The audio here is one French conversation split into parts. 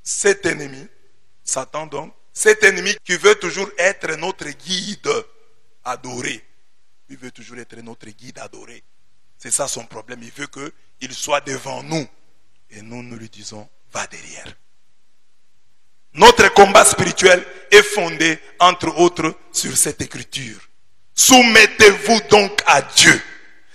Cet ennemi, Satan donc, cet ennemi qui veut toujours être notre guide adoré. Il veut toujours être notre guide adoré. C'est ça son problème. Il veut qu'il soit devant nous. Et nous lui disons, va derrière. Notre combat spirituel est fondé, entre autres, sur cette écriture. Soumettez-vous donc à Dieu.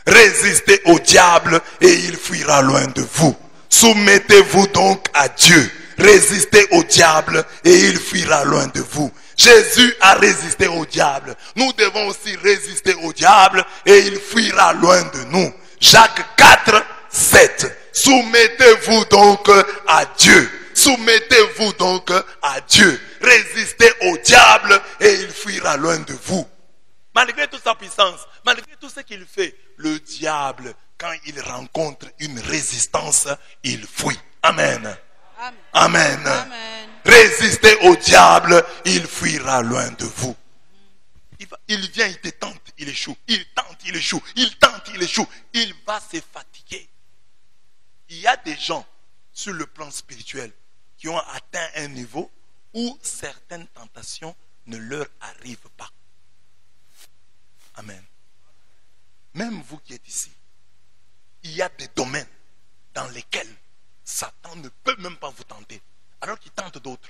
Résistez au diable et il fuira loin de vous. Soumettez-vous donc à Dieu. Résistez au diable et il fuira loin de vous. Jésus a résisté au diable. Nous devons aussi résister au diable et il fuira loin de nous. Jacques 4, 7. Soumettez-vous donc à Dieu. Soumettez-vous donc à Dieu. Résistez au diable et il fuira loin de vous. Malgré toute sa puissance, malgré tout ce qu'il fait, le diable, quand il rencontre une résistance, il fuit. Amen. Amen. Amen. Résistez au diable, il fuira loin de vous. Il vient, il te tente, il échoue. Il tente, il échoue. Il tente, il échoue. Il va se fatiguer. Il y a des gens sur le plan spirituel qui ont atteint un niveau où certaines tentations ne leur arrivent pas. Amen. Même vous qui êtes ici, il y a des domaines dans lesquels Satan ne peut même pas vous tenter, alors qu'il tente d'autres.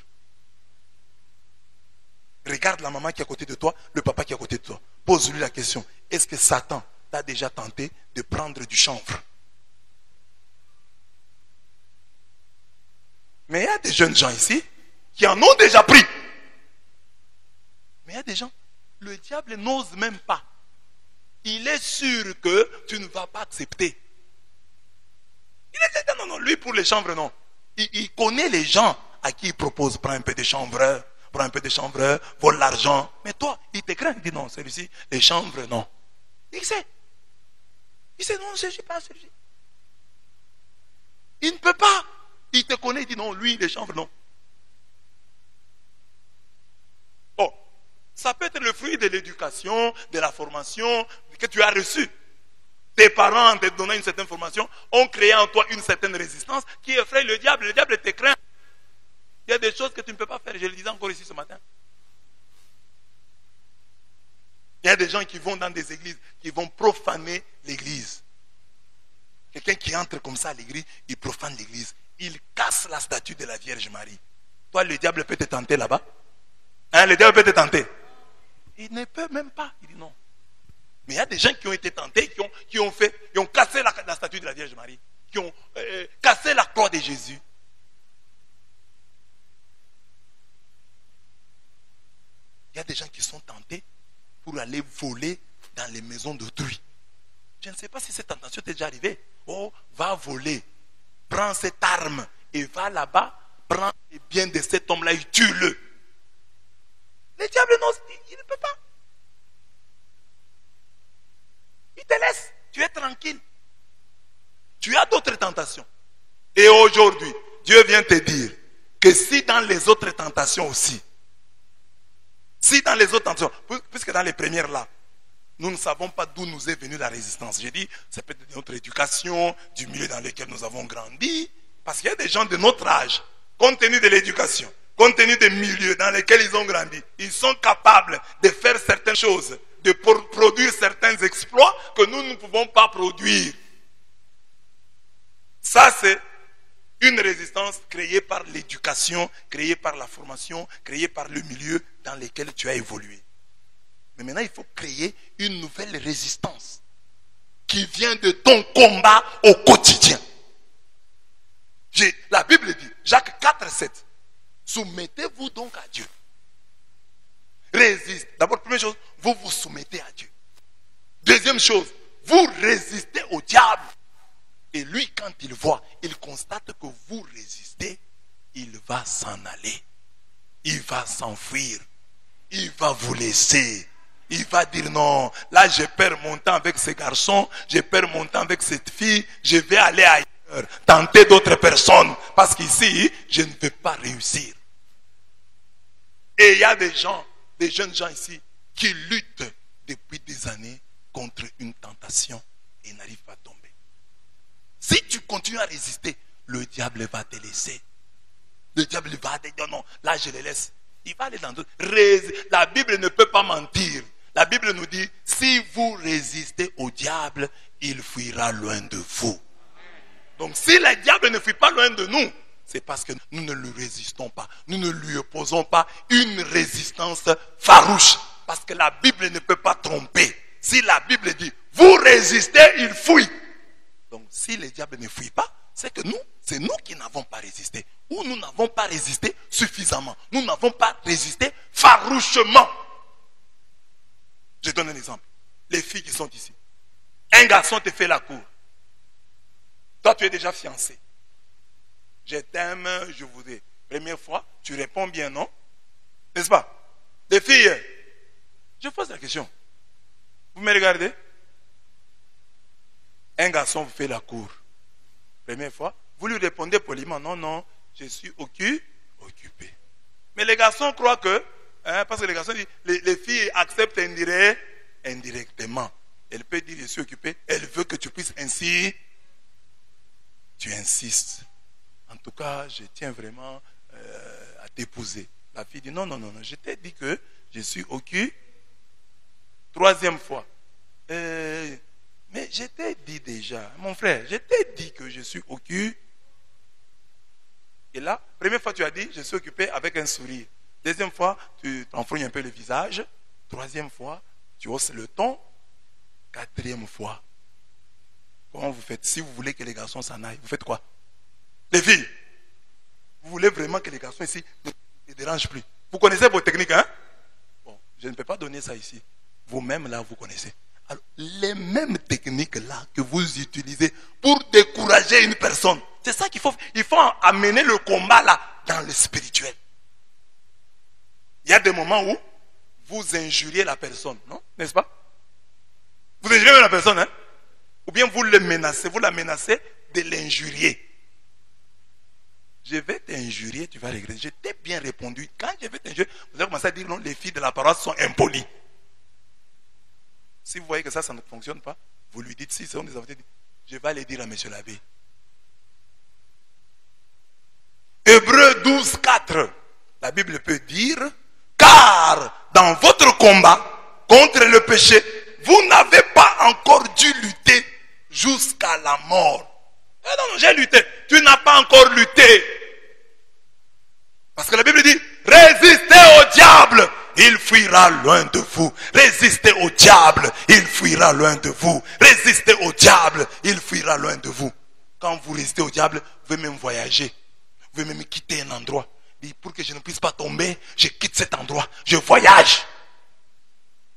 Regarde la maman qui est à côté de toi, le papa qui est à côté de toi. Pose-lui la question, est-ce que Satan t'a déjà tenté de prendre du chanvre? Mais il y a des jeunes gens ici qui en ont déjà pris. Mais il y a des gens, le diable n'ose même pas. Il est sûr que tu ne vas pas accepter. Il est non, lui pour les chanvres, non. Il connaît les gens à qui il propose, prends un peu de chanvre, vole l'argent. Mais toi, il te craint, il dit non, celui-ci, les chanvres, non. Il sait. Il sait, non, je ne suis pas celui-ci. Il ne peut pas. Il te connaît, il dit non, lui, les chanvres, non. Oh, ça peut être le fruit de l'éducation, de la formation que tu as reçue. Tes parents, en te donnant une certaine formation, ont créé en toi une certaine résistance qui effraie le diable. Le diable te craint. Il y a des choses que tu ne peux pas faire. Je le disais encore ici ce matin. Il y a des gens qui vont dans des églises, qui vont profaner l'église. Quelqu'un qui entre comme ça à l'église, il profane l'église. Il casse la statue de la Vierge Marie. Toi, le diable peut te tenter là-bas. Hein, le diable peut te tenter. Il ne peut même pas. Il dit non. Mais il y a des gens qui ont été tentés, qui ont cassé la statue de la Vierge Marie, qui ont cassé la croix de Jésus. Il y a des gens qui sont tentés pour aller voler dans les maisons d'autrui. Je ne sais pas si cette tentation t'est déjà arrivée. Oh, va voler. Prends cette arme et va là-bas, prends les biens de cet homme-là et tue-le. Le diable, non, il ne peut pas. Il te laisse, tu es tranquille. Tu as d'autres tentations. Et aujourd'hui, Dieu vient te dire que si dans les autres tentations aussi, si dans les autres tentations, puisque dans les premières là, nous ne savons pas d'où nous est venue la résistance. J'ai dit, c'est peut-être de notre éducation, du milieu dans lequel nous avons grandi. Parce qu'il y a des gens de notre âge, compte tenu de l'éducation, compte tenu des milieux dans lesquels ils ont grandi, ils sont capables de faire certaines choses, de produire certains exploits que nous ne pouvons pas produire. Ça, c'est une résistance créée par l'éducation, créée par la formation, créée par le milieu dans lequel tu as évolué. Mais maintenant, il faut créer une nouvelle résistance qui vient de ton combat au quotidien. La Bible dit, Jacques 4, 7, soumettez-vous donc à Dieu. Résistez. D'abord, première chose, vous vous soumettez à Dieu. Deuxième chose, vous résistez au diable. Et lui, quand il voit, il constate que vous résistez, il va s'en aller. Il va s'enfuir. Il va vous laisser. Il va dire non, là je perds mon temps avec ce garçon, je perds mon temps avec cette fille, je vais aller ailleurs, tenter d'autres personnes, parce qu'ici, je ne vais pas réussir. Et il y a des gens, des jeunes gens ici, qui luttent depuis des années contre une tentation et n'arrivent pas à tomber. Si tu continues à résister, le diable va te laisser. Le diable va dire non, là je les laisse. Il va aller dans d'autres. La Bible ne peut pas mentir. La Bible nous dit, si vous résistez au diable, il fuira loin de vous. Donc si le diable ne fuit pas loin de nous, c'est parce que nous ne lui résistons pas. Nous ne lui opposons pas une résistance farouche. Parce que la Bible ne peut pas tromper. Si la Bible dit, vous résistez, il fuit. Donc si le diable ne fuit pas, c'est que c'est nous qui n'avons pas résisté. Ou nous n'avons pas résisté suffisamment. Nous n'avons pas résisté farouchement. Je donne un exemple. Les filles qui sont ici. Un garçon te fait la cour. Toi, tu es déjà fiancé. Je t'aime, je voudrais. Première fois, tu réponds bien, non? N'est-ce pas? Les filles, je pose la question. Vous me regardez? Un garçon vous fait la cour. Première fois, vous lui répondez poliment, non, non, je suis occupé. Mais les garçons croient que, parce que les garçons disent, les filles acceptent indirectement. Elle peut dire, je suis occupé, elle veut que tu puisses ainsi. Tu insistes. En tout cas, je tiens vraiment à t'épouser. La fille dit, non, non, non, non, je t'ai dit que je suis occupé. Troisième fois. Mais je t'ai dit déjà, mon frère, je t'ai dit que je suis occupé. Et là, première fois tu as dit, je suis occupé avec un sourire. Deuxième fois, tu t'enfrouilles un peu le visage. Troisième fois, tu hausses le ton. Quatrième fois, comment vous faites? Si vous voulez que les garçons s'en aillent, vous faites quoi? Les filles, vous voulez vraiment que les garçons ici ne dérangent plus. Vous connaissez vos techniques, hein? Bon, je ne peux pas donner ça ici. Vous-même, là, vous connaissez. Alors, les mêmes techniques, là, que vous utilisez pour décourager une personne, c'est ça qu'il faut. Il faut amener le combat, là, dans le spirituel. Il y a des moments où vous injuriez la personne, non? N'est-ce pas? Vous injuriez la personne, hein? Ou bien vous la menacez de l'injurier. Je vais t'injurier, tu vas regretter. Je t'ai bien répondu. Quand je vais t'injurier, vous allez commencer à dire non, les filles de la paroisse sont impolies. Si vous voyez que ça ne fonctionne pas, vous lui dites, si ce sont des invités, je vais aller dire à M. l'abbé. Hébreux 12, 4. La Bible peut dire, car dans votre combat contre le péché, vous n'avez pas encore dû lutter jusqu'à la mort. Non, j'ai lutté. Tu n'as pas encore lutté. Parce que la Bible dit, résistez au diable, il fuira loin de vous. Résistez au diable, il fuira loin de vous. Résistez au diable, il fuira loin de vous. Quand vous résistez au diable, vous pouvez même voyager. Vous pouvez même quitter un endroit. Pour que je ne puisse pas tomber, je quitte cet endroit. Je voyage.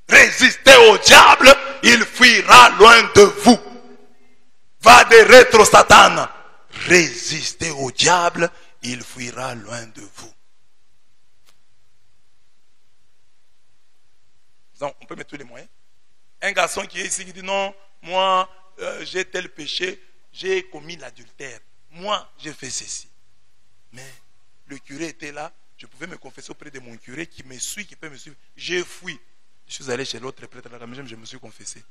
Résistez au diable, il fuira loin de vous. Va de rétro Satan. Résistez au diable, il fuira loin de vous. Donc, on peut mettre tous les moyens. Un garçon qui est ici qui dit non, moi j'ai tel péché, j'ai commis l'adultère. Moi j'ai fait ceci. Mais le curé était là, je pouvais me confesser auprès de mon curé qui me suit, qui peut me suivre. J'ai fui. Je suis allé chez l'autre prêtre là, je me suis confessé.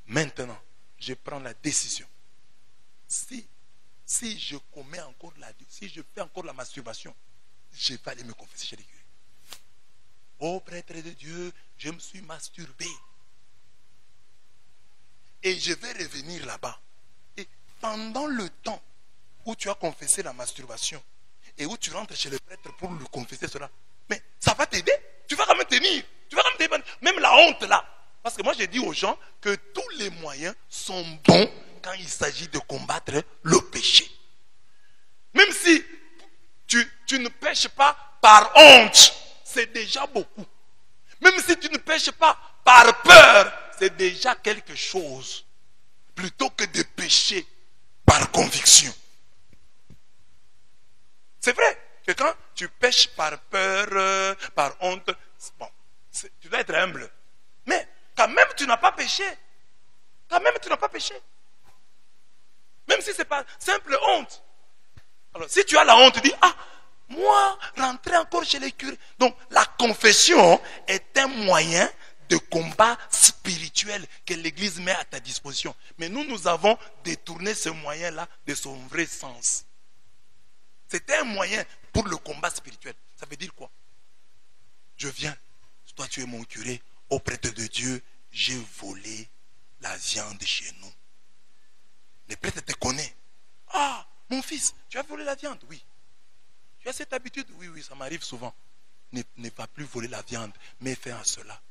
Maintenant, je prends la décision. Si je commets encore si je fais encore la masturbation, je vais aller me confesser chez les curés. Ô prêtre de Dieu, je me suis masturbé. Et je vais revenir là-bas. Et pendant le temps où tu as confessé la masturbation et où tu rentres chez le prêtre pour lui confesser cela, mais ça va t'aider. Tu vas quand même tenir. Tu vas quand même tenir. Même la honte là. Parce que moi j'ai dit aux gens que tous les moyens sont bons quand il s'agit de combattre le péché. Même si tu ne pêches pas par honte, c'est déjà beaucoup. Même si tu ne pêches pas par peur, c'est déjà quelque chose. Plutôt que de pécher par conviction. C'est vrai que quand tu pêches par peur, par honte, bon, tu dois être humble. Mais quand même tu n'as pas péché. Quand même tu n'as pas péché. Même si c'est pas simple honte. Alors si tu as la honte, tu dis, ah, moi, rentrer encore chez les curés. Donc la confession est un moyen de combat spirituel que l'Église met à ta disposition. Mais nous avons détourné ce moyen-là de son vrai sens. C'était un moyen pour le combat spirituel. Ça veut dire quoi? Je viens, toi tu es mon curé, au prêtre de Dieu, j'ai volé la viande chez nous. Le prêtre te connaît. Ah, mon fils, tu as volé la viande? Oui. Tu as cette habitude? Oui, oui, ça m'arrive souvent. Ne va plus voler la viande, mais fais à cela.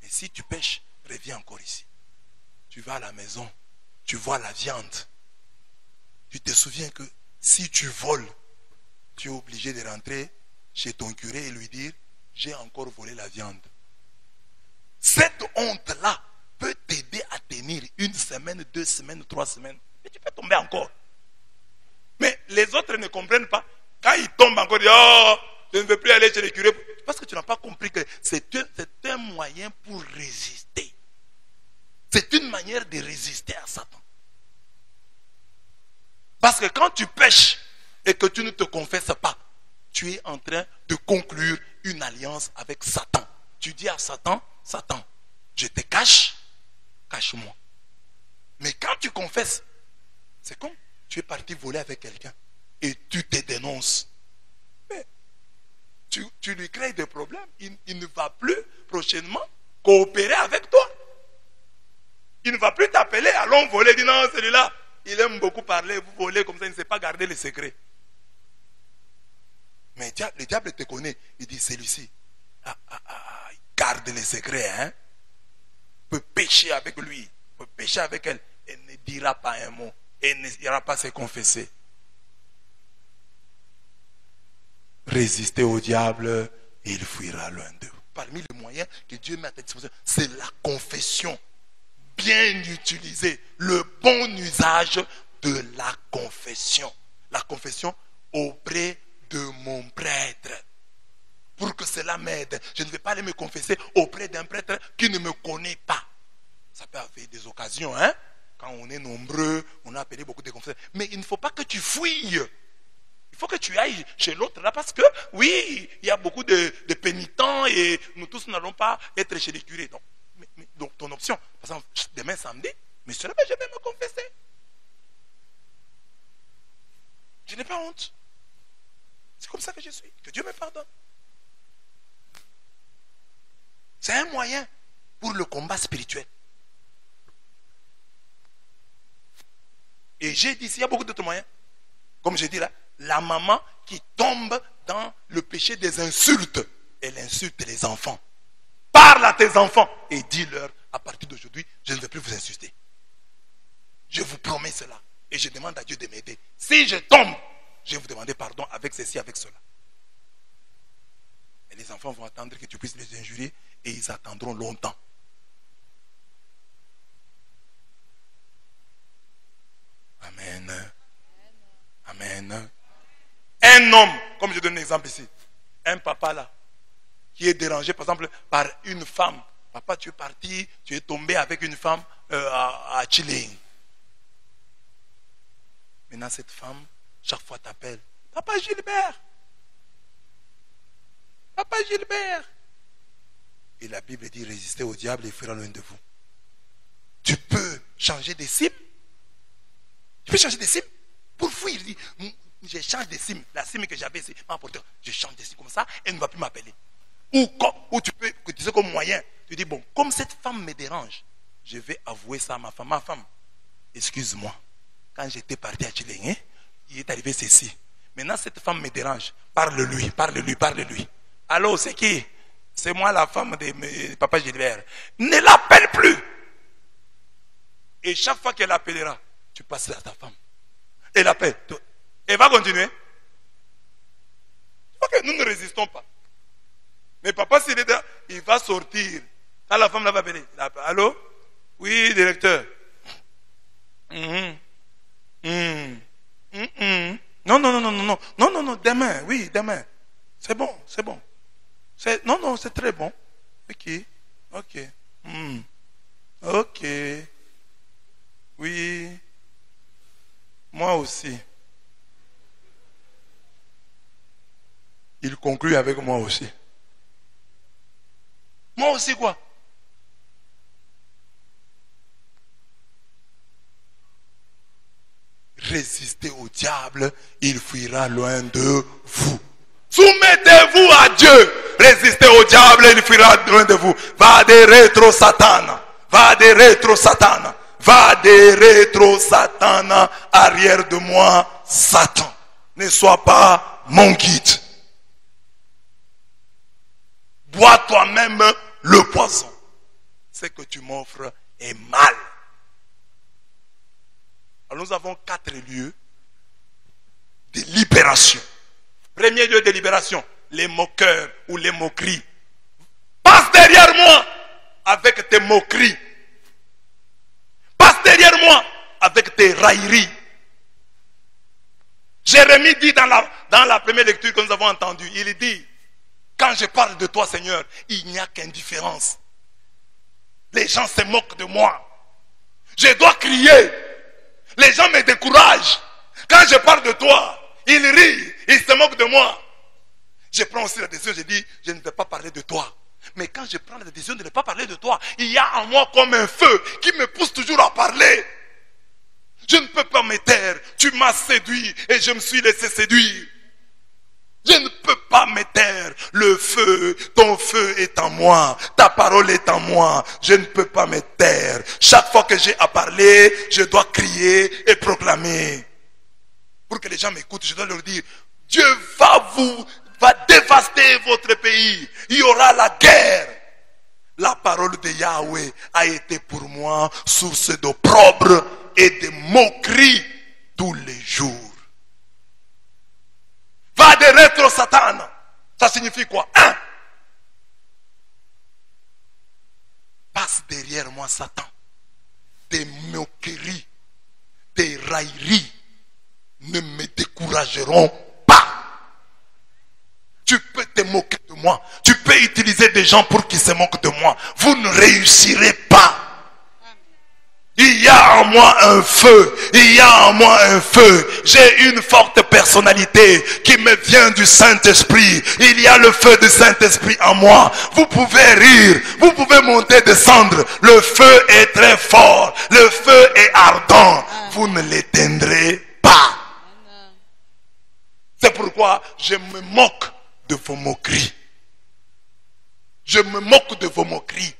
Et si tu pêches, reviens encore ici. Tu vas à la maison, tu vois la viande. Tu te souviens que si tu voles, tu es obligé de rentrer chez ton curé et lui dire, j'ai encore volé la viande. Cette honte-là peut t'aider à tenir 1 semaine, 2 semaines, 3 semaines. Et tu peux tomber encore. Mais les autres ne comprennent pas. Quand ils tombent encore, ils disent, oh, je ne veux plus aller chez le curé. Parce que tu n'as pas compris que c'est un moyen pour résister. C'est une manière de résister à Satan. Parce que quand tu pêches et que tu ne te confesses pas, tu es en train de conclure une alliance avec Satan. Tu dis à Satan, Satan, je te cache, cache-moi. Mais quand tu confesses, c'est comme tu es parti voler avec quelqu'un et tu te dénonces. Mais tu lui crées des problèmes. Il ne va plus prochainement coopérer avec toi. Il ne va plus t'appeler, allons voler. Il dit non, celui-là, il aime beaucoup parler, vous volez comme ça, il ne sait pas garder les secrets. Mais le diable te connaît. Il dit, celui-ci, il garde les secrets. Hein? Peut pécher avec lui, peut pécher avec elle. Elle ne dira pas un mot. Elle n'ira pas se confesser. Résistez au diable et il fuira loin de vous. Parmi les moyens que Dieu met à ta disposition, c'est la confession. Bien utilisée. Le bon usage de la confession. La confession auprès de mon prêtre. Pour que cela m'aide. Je ne vais pas aller me confesser auprès d'un prêtre qui ne me connaît pas. Ça peut avoir des occasions, hein? Quand on est nombreux, on a appelé beaucoup de confesseurs. Mais il ne faut pas que tu fouilles. Il faut que tu ailles chez l'autre là parce que, oui, il y a beaucoup de pénitents et nous tous n'allons pas être chez les curés. Donc ton option, par exemple, demain samedi, mais cela, je vais me confesser. Je n'ai pas honte. C'est comme ça que je suis. Que Dieu me pardonne. C'est un moyen pour le combat spirituel. Et j'ai dit, il y a beaucoup d'autres moyens. Comme je dis là, la maman qui tombe dans le péché des insultes. Elle insulte les enfants. Parle à tes enfants et dis-leur, à partir d'aujourd'hui, je ne vais plus vous insulter. Je vous promets cela. Et je demande à Dieu de m'aider. Si je tombe, je vais vous demander pardon avec ceci, avec cela. Et les enfants vont attendre que tu puisses les injurier et ils attendront longtemps. Amen. Amen. Un homme, comme je donne un exemple ici, un papa là, qui est dérangé par exemple par une femme. Papa, tu es parti, tu es tombé avec une femme à Chile. Maintenant cette femme, chaque fois t'appelle, Papa Gilbert. Papa Gilbert. Et la Bible dit, résistez au diable et il fuira loin de vous. Tu peux changer de cible. Tu peux changer de cible pour fuir. Il dit, je change de cible. La cible que j'avais, c'est ma porteur. Je change de cible comme ça, elle ne va plus m'appeler. Ou tu peux utiliser comme moyen. Tu dis, bon, comme cette femme me dérange, je vais avouer ça à ma femme. Ma femme, excuse-moi. Quand j'étais parti à Chileng, il est arrivé ceci. Maintenant, cette femme me dérange. Parle-lui, parle-lui, parle-lui. Allô, c'est qui? C'est moi la femme de Papa Gilbert. Ne l'appelle plus. Et chaque fois qu'elle appellera, tu passeras à ta femme. Elle appelle. Elle va continuer. Ok, nous ne résistons pas. Mais papa, s'il est là, il va sortir. Quand la femme là va appeler, allô? Oui, directeur. Non, non, non, non, non, non, non, non, non, demain, oui, demain. C'est bon, c'est bon. Non, non, c'est très bon. Ok, ok. Ok. Oui. Moi aussi. Il conclut avec moi aussi. Moi aussi quoi? résistez au diable, il fuira loin de vous. Soumettez-vous à Dieu, résistez au diable, il fuira loin de vous. Va de rétro Satan, va de rétro Satan, va de rétro Satan, arrière de moi, Satan. Ne sois pas mon guide. Bois toi-même le poison. Ce que tu m'offres est mal. Alors nous avons 4 lieux de libération. Premier lieu de libération, les moqueurs ou les moqueries. Passe derrière moi avec tes moqueries. Passe derrière moi avec tes railleries. Jérémie dit dans la première lecture que nous avons entendue, il dit, quand je parle de toi Seigneur, il n'y a qu'indifférence. Les gens se moquent de moi. Je dois crier. Les gens me découragent. Quand je parle de toi, ils rient, ils se moquent de moi. Je prends aussi la décision, je dis, je ne vais pas parler de toi. Mais quand je prends la décision de ne pas parler de toi, il y a en moi comme un feu qui me pousse toujours à parler. Je ne peux pas me taire. Tu m'as séduit et je me suis laissé séduire. Je ne peux pas me taire. Le feu, ton feu est en moi. Ta parole est en moi. Je ne peux pas me taire. Chaque fois que j'ai à parler, je dois crier et proclamer. Pour que les gens m'écoutent, je dois leur dire, Dieu va dévaster votre pays. Il y aura la guerre. La parole de Yahweh a été pour moi source d'opprobre et de moquerie tous les jours. Va de rétro Satan. Ça signifie quoi? 1. Passe derrière moi Satan. Tes moqueries, tes railleries ne me décourageront pas. Tu peux te moquer de moi. Tu peux utiliser des gens pour qu'ils se moquent de moi. Vous ne réussirez pas. Il y a en moi un feu. Il y a en moi un feu. J'ai une forte personnalité qui me vient du Saint-Esprit. Il y a le feu du Saint-Esprit en moi. Vous pouvez rire. Vous pouvez monter, descendre. Le feu est très fort. Le feu est ardent. Vous ne l'éteindrez pas. C'est pourquoi je me moque de vos moqueries. Je me moque de vos moqueries.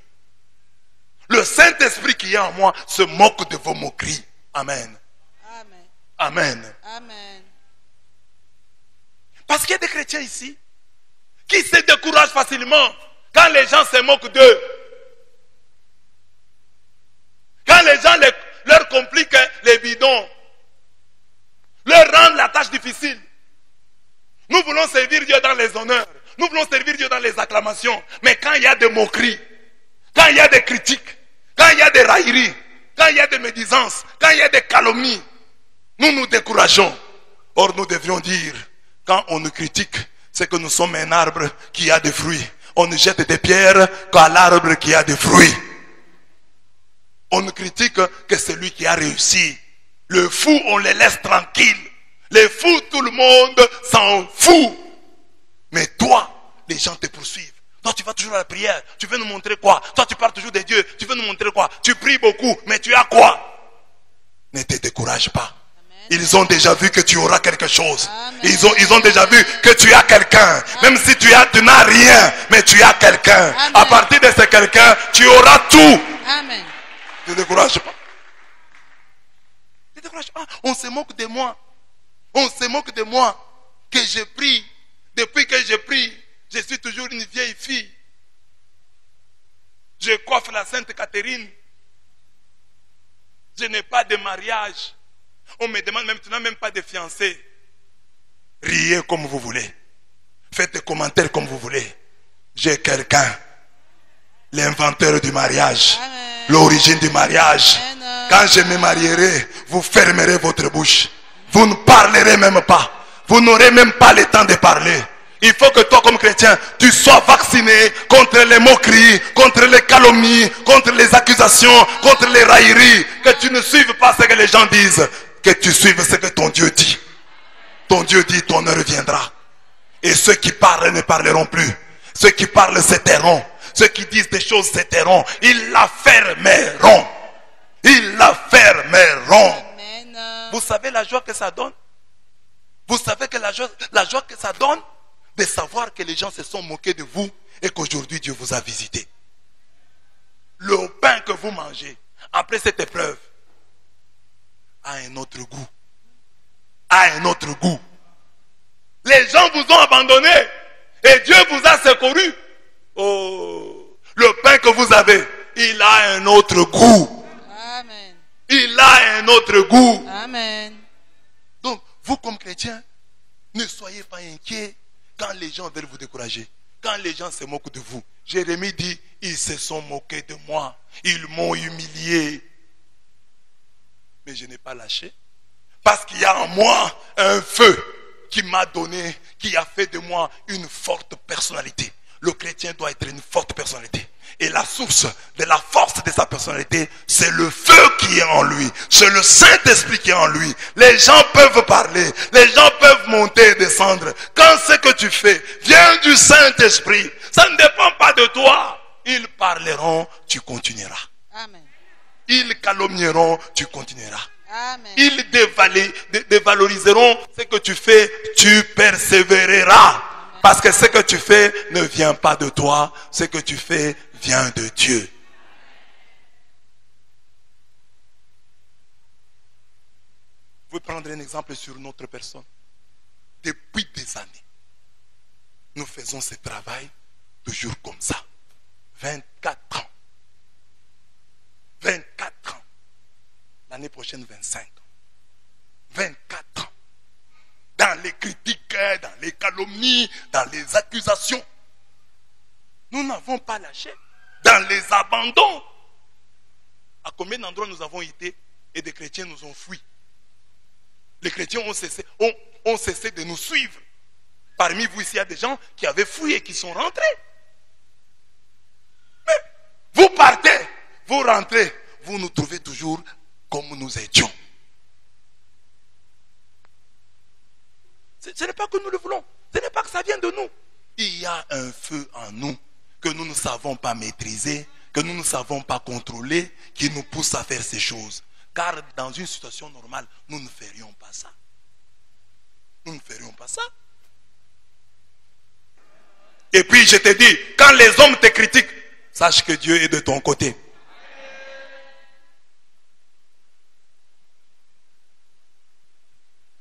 Le Saint-Esprit qui est en moi se moque de vos moqueries. Amen. Amen. Amen. Amen. Parce qu'il y a des chrétiens ici qui se découragent facilement quand les gens se moquent d'eux. Quand les gens leur compliquent les bidons, leur rendent la tâche difficile. Nous voulons servir Dieu dans les honneurs. Nous voulons servir Dieu dans les acclamations. Mais quand il y a des moqueries, quand il y a des critiques, quand il y a des railleries, quand il y a des médisances, quand il y a des calomnies, nous nous décourageons. Or nous devrions dire, quand on nous critique, c'est que nous sommes un arbre qui a des fruits. On nous jette des pierres qu'à l'arbre qui a des fruits. On nous critique que c'est lui qui a réussi. Le fou, on les laisse tranquilles. Les fous, tout le monde s'en fout. Mais toi, les gens te poursuivent. Toi, tu vas toujours à la prière. Tu veux nous montrer quoi? Toi, tu parles toujours de Dieu. Tu veux nous montrer quoi? Tu pries beaucoup, mais tu as quoi? Ne te décourage pas. Amen. Ils ont déjà vu que tu auras quelque chose. Ils ont déjà vu que tu as quelqu'un. Même si tu n'as rien, mais tu as quelqu'un. À partir de ce quelqu'un, tu auras tout. Amen. Ne te décourage pas. Ne te décourage pas. On se moque de moi. On se moque de moi. Que je prie. Depuis que je prie, je suis toujours une vieille fille. Je coiffe la Sainte Catherine. Je n'ai pas de mariage. On me demande même, tu n'as même pas de fiancé. Riez comme vous voulez. Faites des commentaires comme vous voulez. J'ai quelqu'un. L'inventeur du mariage. L'origine du mariage. Quand je me marierai, vous fermerez votre bouche. Vous ne parlerez même pas. Vous n'aurez même pas le temps de parler. Il faut que toi comme chrétien, tu sois vacciné contre les moqueries, contre les calomnies, contre les accusations, contre les railleries. Que tu ne suives pas ce que les gens disent. Que tu suives ce que ton Dieu dit. Ton Dieu dit, ton heure viendra. Et ceux qui parlent ne parleront plus. Ceux qui parlent se tairont. Ceux qui disent des choses se tairont. Ils la fermeront. Ils la fermeront. vous savez la joie que ça donne? Vous savez que la joie que ça donne de savoir que les gens se sont moqués de vous et qu'aujourd'hui Dieu vous a visité. Le pain que vous mangez après cette épreuve a un autre goût. A un autre goût. Les gens vous ont abandonné et Dieu vous a secouru. Oh, le pain que vous avez, il a un autre goût. Amen. Il a un autre goût. Amen. Donc, vous comme chrétiens, ne soyez pas inquiets quand les gens veulent vous décourager. Quand les gens se moquent de vous. Jérémie dit, ils se sont moqués de moi. Ils m'ont humilié. Mais je n'ai pas lâché. Parce qu'il y a en moi un feu qui m'a donné, qui a fait de moi une forte personnalité. Le chrétien doit être une forte personnalité. Et la source de la force de sa personnalité, c'est le feu qui est en lui. C'est le Saint-Esprit qui est en lui. Les gens peuvent parler. Les gens peuvent monter et descendre. Quand ce que tu fais vient du Saint-Esprit, ça ne dépend pas de toi. Ils parleront, tu continueras. Amen. Ils calomnieront, tu continueras. Amen. Ils dévaloriseront ce que tu fais, tu persévéreras. Parce que ce que tu fais ne vient pas de toi, ce que tu fais vient de Dieu. Vous pouvez prendre un exemple sur notre personne. Depuis des années, nous faisons ce travail toujours comme ça. 24 ans. 24 ans. L'année prochaine, 25 ans. 24 ans. Dans les critiques, dans les calomnies, dans les accusations. Nous n'avons pas lâché. Dans les abandons. À combien d'endroits nous avons été et des chrétiens nous ont fui. Les chrétiens ont cessé de nous suivre. Parmi vous ici, il y a des gens qui avaient fui et qui sont rentrés. Mais vous partez, vous rentrez, vous nous trouvez toujours comme nous étions. Ce n'est pas que nous le voulons. Ce n'est pas que ça vient de nous. Il y a un feu en nous que nous ne savons pas maîtriser, que nous ne savons pas contrôler, qui nous pousse à faire ces choses. Car dans une situation normale, nous ne ferions pas ça. Nous ne ferions pas ça. Et puis je te dis, quand les hommes te critiquent, sache que Dieu est de ton côté.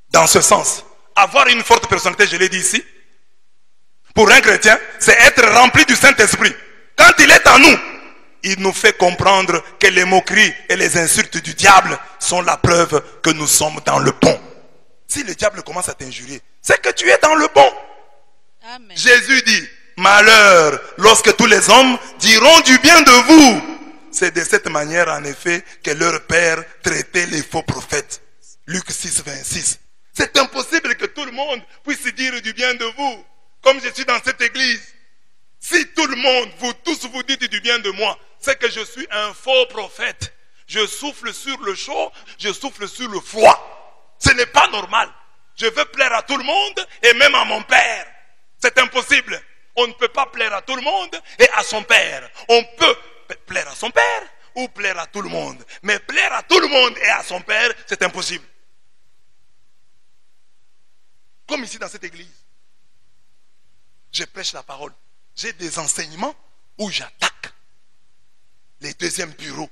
Dans ce sens, avoir une forte personnalité, je l'ai dit ici, pour un chrétien, c'est être rempli du Saint-Esprit. Quand il est en nous, il nous fait comprendre que les moqueries et les insultes du diable sont la preuve que nous sommes dans le bon. Si le diable commence à t'injurier, c'est que tu es dans le bon. Amen. Jésus dit, malheur lorsque tous les hommes diront du bien de vous. C'est de cette manière en effet que leur père traitait les faux prophètes. Luc 6, 26. C'est impossible que tout le monde puisse dire du bien de vous. Comme je suis dans cette église. Si tout le monde, vous tous vous dites du bien de moi, c'est que je suis un faux prophète. Je souffle sur le chaud, je souffle sur le froid. Ce n'est pas normal. Je veux plaire à tout le monde et même à mon père. C'est impossible. On ne peut pas plaire à tout le monde et à son père. On peut plaire à son père ou plaire à tout le monde. Mais plaire à tout le monde et à son père, c'est impossible. Comme ici dans cette église. Je prêche la parole. J'ai des enseignements où j'attaque les deuxièmes bureaux.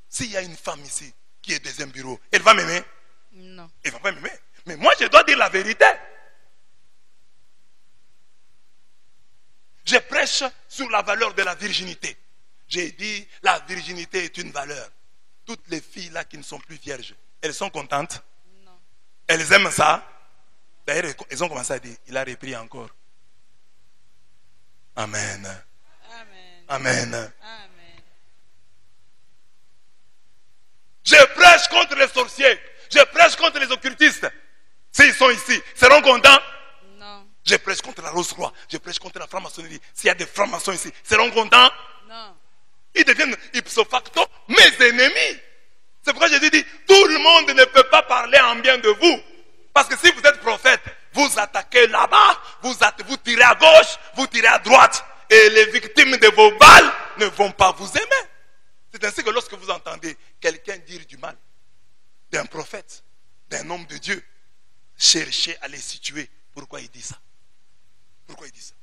S'il y a une femme ici qui est deuxième bureau, elle va m'aimer? Non. Elle ne va pas m'aimer. Mais moi, je dois dire la vérité. Je prêche sur la valeur de la virginité. J'ai dit, la virginité est une valeur. Toutes les filles là qui ne sont plus vierges, elles sont contentes? Non. Elles aiment ça? D'ailleurs, elles ont commencé à dire, il a repris encore. Amen. Amen. Amen. Amen. Je prêche contre les sorciers. Je prêche contre les occultistes. S'ils sont ici, seront contents? Non. Je prêche contre la Rose-Croix. Je prêche contre la franc-maçonnerie. S'il y a des francs-maçons ici, seront contents? Non. Ils deviennent ipso facto mes ennemis. C'est pourquoi je dis, tout le monde ne peut pas parler en bien de vous. Parce que si vous êtes prophète, vous attaquez là-bas, vous tirez à gauche, vous tirez à droite. Et les victimes de vos balles ne vont pas vous aimer. C'est ainsi que lorsque vous entendez quelqu'un dire du mal d'un prophète, d'un homme de Dieu. Cherchez à les situer. Pourquoi il dit ça? Pourquoi il dit ça?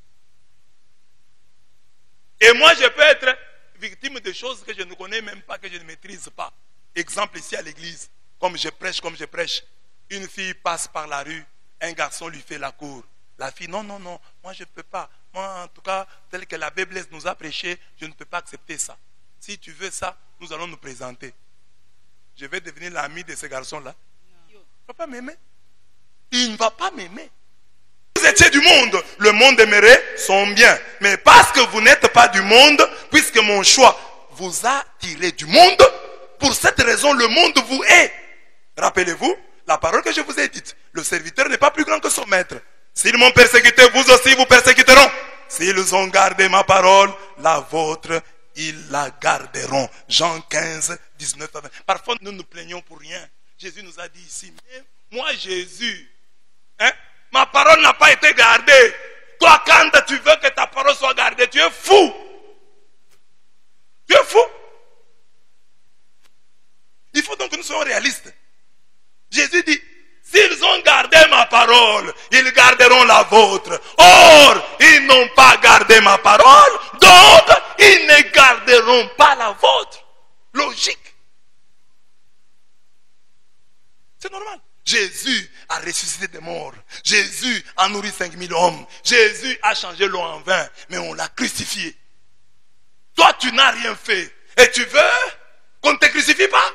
Et moi, je peux être victime de choses que je ne connais même pas, que je ne maîtrise pas. Exemple ici à l'église, comme je prêche. Une fille passe par la rue, un garçon lui fait la cour. La fille, non, moi je ne peux pas. Moi, en tout cas, tel que l'abbé Blaise nous a prêché, je ne peux pas accepter ça. Si tu veux ça, nous allons nous présenter. Je vais devenir l'ami de ce garçon-là. Il ne va pas m'aimer. Il ne va pas m'aimer. Vous étiez du monde, le monde aimerait son bien. Mais parce que vous n'êtes pas du monde, puisque mon choix vous a tiré du monde, pour cette raison, le monde vous hait. Rappelez-vous la parole que je vous ai dite. Le serviteur n'est pas plus grand que son maître. S'ils m'ont persécuté, vous aussi vous persécuteront. S'ils ont gardé ma parole, la vôtre, ils la garderont. Jean 15, 19 à 20. Parfois, nous nous plaignons pour rien. Jésus nous a dit ici, mais moi Jésus, ma parole n'a pas été gardée. Toi, quand tu veux que ta parole soit gardée, tu es fou. Tu es fou. Il faut donc que nous soyons réalistes. Jésus dit, s'ils ont gardé ma parole, ils garderont la vôtre. Or, ils n'ont pas gardé ma parole, donc ils ne garderont pas la vôtre. Logique. C'est normal. Jésus a ressuscité des morts. Jésus a nourri 5000 hommes. Jésus a changé l'eau en vin, mais on l'a crucifié. Toi, tu n'as rien fait. Et tu veux qu'on ne te crucifie pas?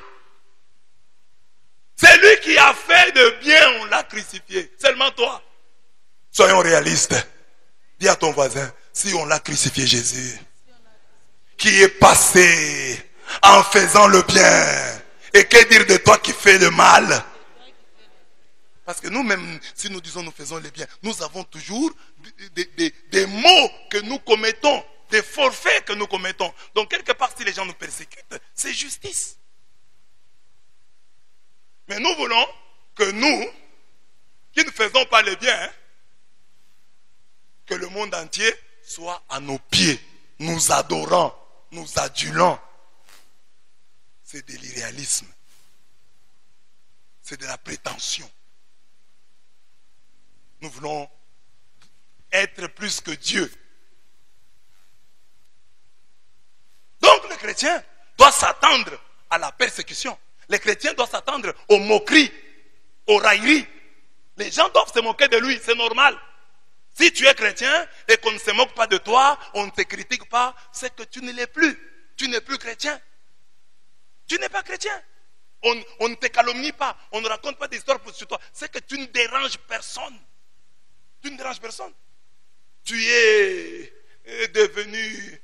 C'est lui qui a fait de bien, on l'a crucifié. Seulement toi. Soyons réalistes. Dis à ton voisin, si on l'a crucifié Jésus, qui est passé en faisant le bien, et que dire de toi qui fais le mal? Parce que nous-mêmes, si nous disons nous faisons le bien, nous avons toujours des mots que nous commettons, des forfaits que nous commettons. Donc quelque part, si les gens nous persécutent, c'est justice. Mais nous voulons que nous, qui ne faisons pas le bien, que le monde entier soit à nos pieds, nous adorant, nous adulant. C'est de l'irréalisme. C'est de la prétention. Nous voulons être plus que Dieu. Donc le chrétien doit s'attendre à la persécution. Les chrétiens doivent s'attendre aux moqueries, aux railleries. Les gens doivent se moquer de lui, c'est normal. Si tu es chrétien et qu'on ne se moque pas de toi, on ne te critique pas, c'est que tu ne l'es plus. Tu n'es plus chrétien. Tu n'es pas chrétien. On ne te calomnie pas, on ne raconte pas d'histoire sur toi. C'est que tu ne déranges personne. Tu ne déranges personne. Tu es devenu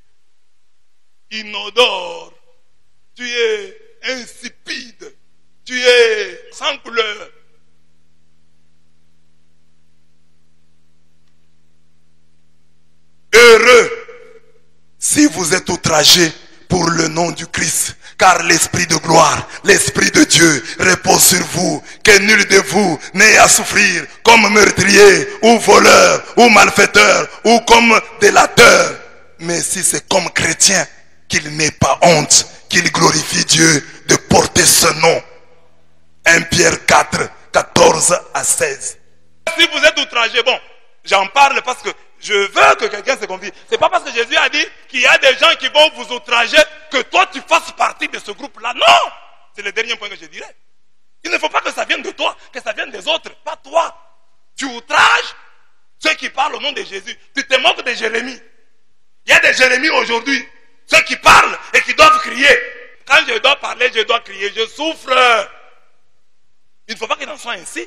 inodore. Tu es insipide. Tu es sans couleur. Heureux si vous êtes outragés pour le nom du Christ, car l'Esprit de gloire, l'Esprit de Dieu repose sur vous, que nul de vous n'ait à souffrir comme meurtrier, ou voleur, ou malfaiteur, ou comme délateur. Mais si c'est comme chrétien, qu'il n'ait pas honte, qu'il glorifie Dieu de porter ce nom. 1 Pierre 4, 14 à 16. Si vous êtes outragé, bon, j'en parle parce que je veux que quelqu'un se confie. C'est pas parce que Jésus a dit qu'il y a des gens qui vont vous outrager que toi tu fasses partie de ce groupe-là. Non! C'est le dernier point que je dirais. Il ne faut pas que ça vienne de toi, que ça vienne des autres, pas toi. Tu outrages ceux qui parlent au nom de Jésus. Tu te moques de Jérémie. Il y a des Jérémies aujourd'hui, ceux qui parlent et qui doivent crier. Quand je dois parler, je dois crier, je souffre. Il ne faut pas qu'il en soit ainsi.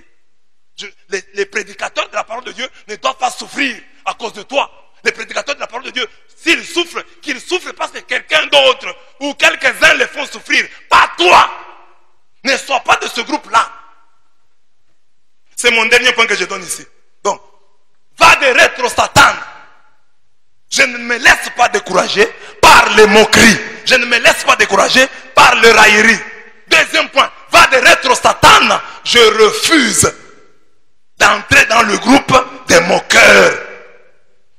Les prédicateurs de la parole de Dieu ne doivent pas souffrir à cause de toi. Les prédicateurs de la parole de Dieu, s'ils souffrent, qu'ils souffrent parce que quelqu'un d'autre ou quelques-uns les font souffrir, pas toi. Ne sois pas de ce groupe-là. C'est mon dernier point que je donne ici. Donc, va de rétro Satan. Je ne me laisse pas décourager par les moqueries. Je ne me laisse pas décourager par les railleries. Deuxième point, va de rétro Satan. Je refuse d'entrer dans le groupe des moqueurs.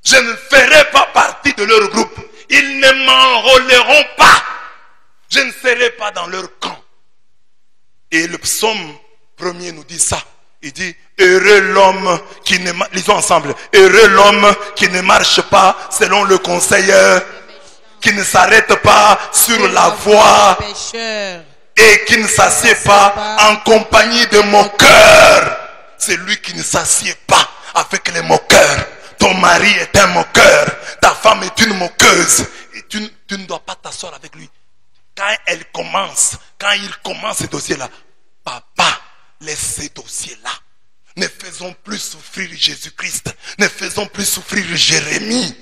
Je ne ferai pas partie de leur groupe. Ils ne m'enrôleront pas. Je ne serai pas dans leur camp. Et le psaume 1er nous dit ça. Il dit, heureux l'homme qui ne marche, lisons ensemble, heureux l'homme qui ne marche pas selon le conseil, qui ne s'arrête pas sur la voie et qui ne s'assied pas en compagnie de moqueurs. C'est lui qui ne s'assied pas avec les moqueurs. Ton mari est un moqueur, ta femme est une moqueuse. Et tu ne dois pas t'asseoir avec lui. Quand il commence ce dossier-là, papa, laisse ce dossier-là. Ne faisons plus souffrir Jésus-Christ. Ne faisons plus souffrir Jérémie.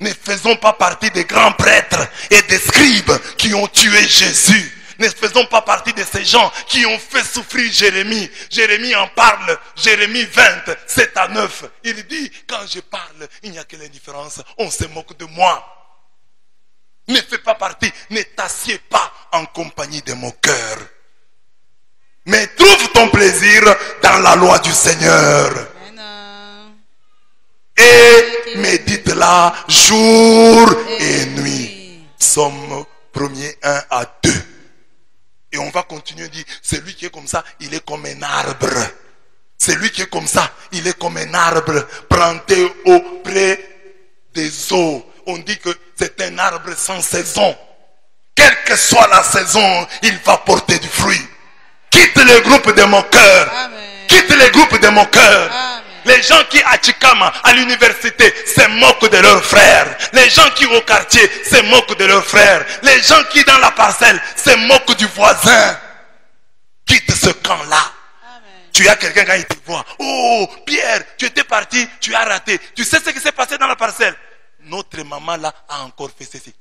Ne faisons pas partie des grands prêtres et des scribes qui ont tué Jésus. Ne faisons pas partie de ces gens qui ont fait souffrir Jérémie. Jérémie en parle, Jérémie 20, 7 à 9. Il dit, quand je parle, il n'y a que l'indifférence. On se moque de moi. Ne fais pas partie, ne t'assieds pas en compagnie de moqueurs. Mais trouve ton plaisir dans la loi du Seigneur. Et médite-la jour et nuit. Psaume 1er 1 à 2. Et on va continuer à dire, celui qui est comme ça, il est comme un arbre. Celui qui est comme ça, il est comme un arbre planté auprès des eaux. On dit que c'est un arbre sans saison. Quelle que soit la saison, il va porter du fruit. Quitte le groupe de moqueurs. Amen. Quitte le groupe de moqueurs. Amen. Les gens qui à Chikama, à l'université, se moquent de leurs frères. Les gens qui au quartier se moquent de leurs frères. Les gens qui dans la parcelle se moquent du voisin. Quitte ce camp-là. Tu as quelqu'un quand il te voit. Oh, Pierre, tu étais parti, tu as raté. Tu sais ce qui s'est passé dans la parcelle. Notre maman là a encore fait ceci.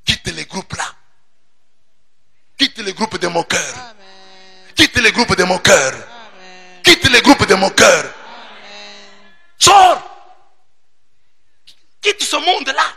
Quitte les groupes là. Quitte les groupes de moqueurs. Quitte les groupes de moqueurs. Quitte les groupes de moqueurs. Sors. Quitte ce monde-là.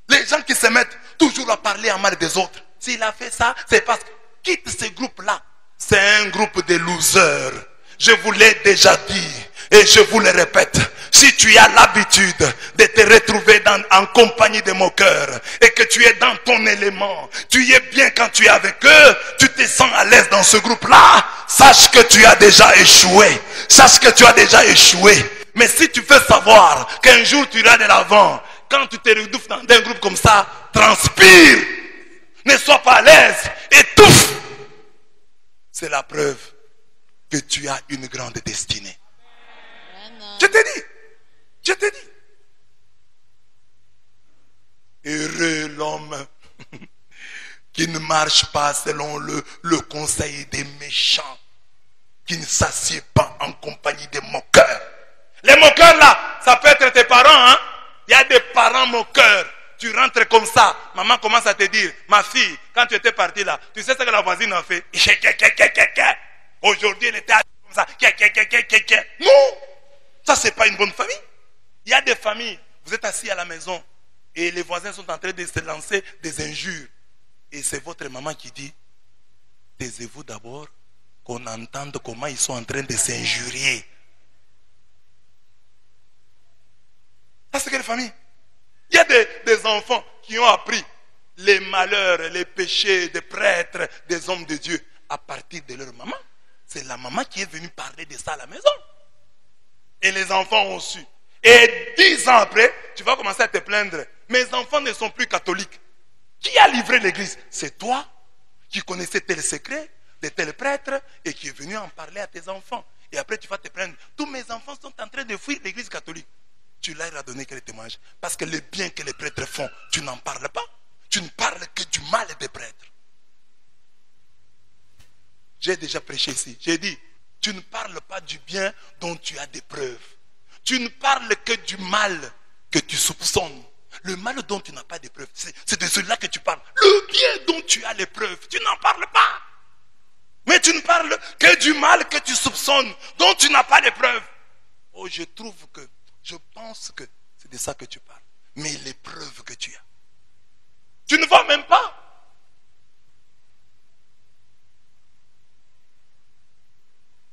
Les gens qui se mettent toujours à parler en mal des autres. S'il a fait ça, c'est parce que quitte ces groupes-là. C'est un groupe de losers. Je vous l'ai déjà dit et je vous le répète. Si tu as l'habitude de te retrouver en compagnie de moqueurs et que tu es dans ton élément, tu es bien quand tu es avec eux, tu te sens à l'aise dans ce groupe-là, sache que tu as déjà échoué. Sache que tu as déjà échoué. Mais si tu veux savoir qu'un jour tu iras de l'avant, quand tu te retrouves dans un groupe comme ça, transpire. Ne sois pas à l'aise. Étouffe. C'est la preuve que tu as une grande destinée. Je te dis. Je te dis. Heureux l'homme qui ne marche pas selon le conseil des méchants, qui ne s'assied pas en compagnie des moqueurs. Les moqueurs là, ça peut être tes parents, hein. Il y a des parents moqueurs. Tu rentres comme ça, maman commence à te dire, ma fille, quand tu étais partie là, tu sais ce que la voisine a fait? Aujourd'hui, elle était comme ça. Non, ça c'est pas une bonne famille. Il y a des familles, vous êtes assis à la maison et les voisins sont en train de se lancer des injures. Et c'est votre maman qui dit, taisez-vous d'abord, qu'on entende comment ils sont en train de s'injurier. Ça c'est quelle famille? Il y a des enfants qui ont appris les malheurs, les péchés des prêtres, des hommes de Dieu à partir de leur maman. C'est la maman qui est venue parler de ça à la maison. Et les enfants ont su. Et 10 ans après, tu vas commencer à te plaindre. Mes enfants ne sont plus catholiques. Qui a livré l'église? C'est toi qui connaissais tel secret de tel prêtre et qui est venu en parler à tes enfants. Et après tu vas te plaindre. Tous mes enfants sont en train de fuir l'église catholique. Tu leur as donné quel témoignage? Parce que le bien que les prêtres font, tu n'en parles pas. Tu ne parles que du mal des prêtres. J'ai déjà prêché ici. J'ai dit, tu ne parles pas du bien dont tu as des preuves. Tu ne parles que du mal que tu soupçonnes. Le mal dont tu n'as pas de preuves, c'est de celui-là que tu parles. Le bien dont tu as les preuves, tu n'en parles pas. Mais tu ne parles que du mal que tu soupçonnes, dont tu n'as pas de preuves. Oh, je pense que c'est de ça que tu parles. Mais les preuves que tu as, tu ne vois même pas.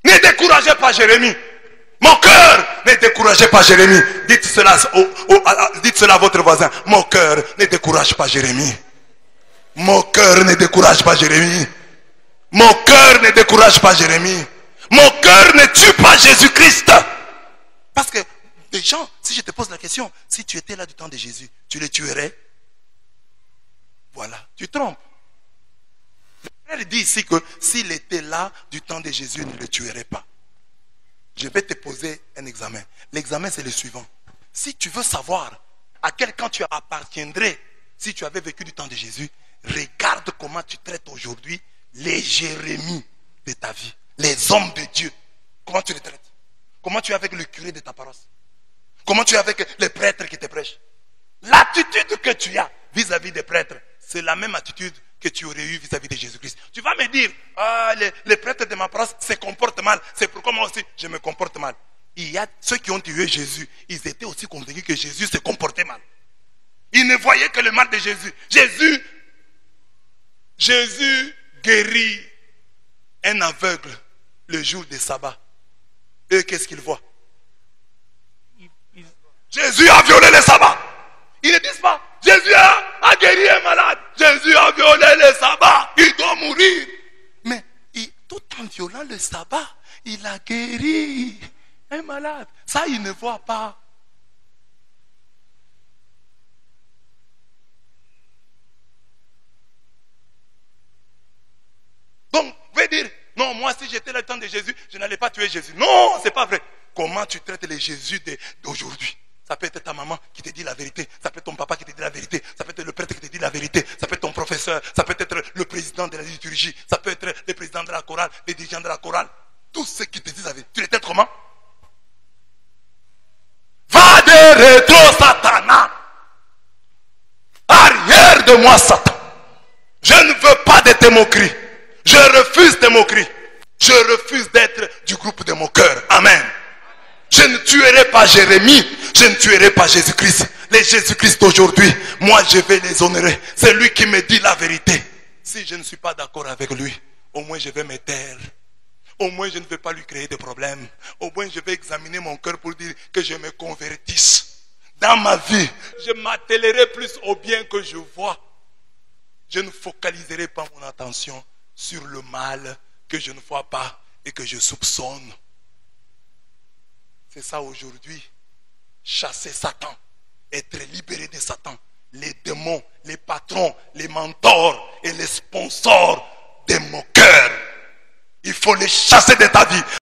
Ne découragez pas Jérémie. Mon cœur, ne découragez pas Jérémie. Dites cela à votre voisin. Mon cœur, ne décourage pas Jérémie. Mon cœur ne décourage pas Jérémie. Mon cœur ne décourage pas Jérémie. Mon cœur ne tue pas Jésus-Christ. Parce que des gens, si je te pose la question, si tu étais là du temps de Jésus, tu les tuerais? Voilà, tu te trompes. Le frère dit ici que s'il était là du temps de Jésus, il ne le tuerait pas. Je vais te poser un examen. L'examen, c'est le suivant. Si tu veux savoir à quel camp tu appartiendrais si tu avais vécu du temps de Jésus, regarde comment tu traites aujourd'hui les Jérémies de ta vie, les hommes de Dieu. Comment tu les traites? Comment tu es avec le curé de ta paroisse? Comment tu es avec les prêtres qui te prêchent? L'attitude que tu as vis-à-vis des prêtres, c'est la même attitude que tu aurais eu vis-à-vis de Jésus-Christ. Tu vas me dire, les prêtres de ma paroisse se comportent mal. C'est pourquoi moi aussi, je me comporte mal. Il y a ceux qui ont tué Jésus, ils étaient aussi convaincus que Jésus se comportait mal. Ils ne voyaient que le mal de Jésus. Jésus guérit un aveugle le jour de sabbat. Et qu'est-ce qu'il voit? Jésus a violé le sabbat. Ils ne disent pas, Jésus a guéri un malade. Jésus a violé le sabbat. Il doit mourir. Mais tout en violant le sabbat, il a guéri un malade. Ça, il ne voit pas. Donc, vous pouvez dire, non, moi, si j'étais le temps de Jésus, je n'allais pas tuer Jésus. Non, c'est pas vrai. Comment tu traites les Jésus d'aujourd'hui? Ça peut être ta maman qui te dit la vérité. Ça peut être ton papa qui te dit la vérité. Ça peut être le prêtre qui te dit la vérité. Ça peut être ton professeur. Ça peut être le président de la liturgie. Ça peut être le président de la chorale, les dirigeants de la chorale. Tous ceux qui te disent la vérité. Tu les traites comment? Va de rétro, Satan. Arrière de moi, Satan. Je ne veux pas de tes moqueries. Je refuse tes moqueries. Je refuse d'être du groupe de moqueurs. Amen. Je ne tuerai pas Jérémie. Je ne tuerai pas Jésus-Christ. Les Jésus-Christ d'aujourd'hui, moi je vais les honorer. C'est lui qui me dit la vérité. Si je ne suis pas d'accord avec lui, au moins je vais me taire. Au moins je ne vais pas lui créer de problèmes. Au moins je vais examiner mon cœur pour dire que je me convertisse. Dans ma vie, je m'attellerai plus au bien que je vois. Je ne focaliserai pas mon attention sur le mal que je ne vois pas et que je soupçonne. C'est ça aujourd'hui. Chasser Satan, être libéré de Satan, les démons, les patrons, les mentors et les sponsors des moqueurs. Il faut les chasser de ta vie.